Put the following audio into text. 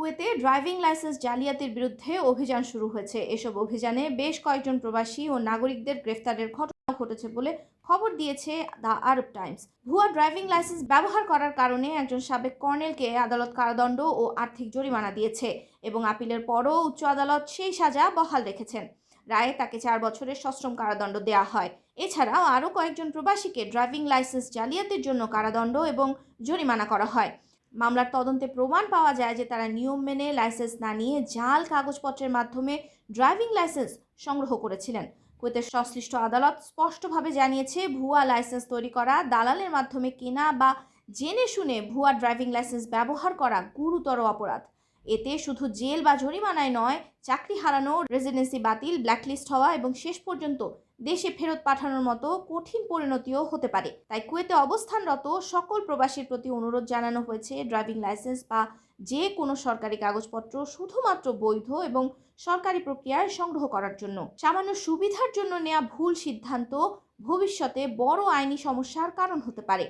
কুয়েতে driving licence জালিয়াতির বিরুদ্ধে অভিযান শুরু হয়েছে। এসব অভিযানে বেশ কয়েকজন প্রবাসী ও নাগরিকদের গ্রেফতারের ঘটনা ঘটেছে বলে খবর দিয়েছে দ্য আরব টাইমস। ভুয়া ড্রাইভিং লাইসেন্স ব্যবহার করার কারণে একজন সাবেক কর্নেলকে আদালত কারাদণ্ড ও আর্থিক জরিমানা দিয়েছে এবং আপিলের পরও উচ্চ আদালত সেই সাজা বহাল রেখেছেন। রায়ে তাকে 4 বছরের সশ্রম কারাদণ্ড দেওয়া হয়। এছাড়াও আরও কয়েকজন প্রবাসীকে ড্রাইভিং লাইসেন্স জালিয়াতির জন্য কারাদণ্ড এবং জরিমানা করা হয়। মামলার তদন্তে প্রমাণ পাওয়া যায় যে তারা নিয়ম মেনে লাইসেন্স না নিয়ে জাল কাগজপত্রের মাধ্যমে ড্রাইভিং লাইসেন্স সংগ্রহ করেছিলেন। কুয়েতের সংশ্লিষ্ট আদালত স্পষ্টভাবে জানিয়েছে, ভুয়া লাইসেন্স তৈরি করা, দালালের মাধ্যমে কেনা বা জেনে শুনে ভুয়া ড্রাইভিং লাইসেন্স ব্যবহার করা গুরুতর অপরাধ। এতে শুধু জেল বা জরিমানায় নয়, চাকরি হারানো, রেসিডেন্সি বাতিল, ব্ল্যাকলিস্ট হওয়া এবং শেষ পর্যন্ত দেশে ফেরত পাঠানোর মতো কঠিন পরিণতিও হতে পারে। তাই কুয়েতে অবস্থানরত সকল প্রবাসীর প্রতি অনুরোধ জানানো হয়েছে, ড্রাইভিং লাইসেন্স বা যে কোনো সরকারি কাগজপত্র শুধুমাত্র বৈধ এবং সরকারি প্রক্রিয়ায় সংগ্রহ করার জন্য। সামান্য সুবিধার জন্য নেওয়া ভুল সিদ্ধান্ত ভবিষ্যতে বড় আইনি সমস্যার কারণ হতে পারে।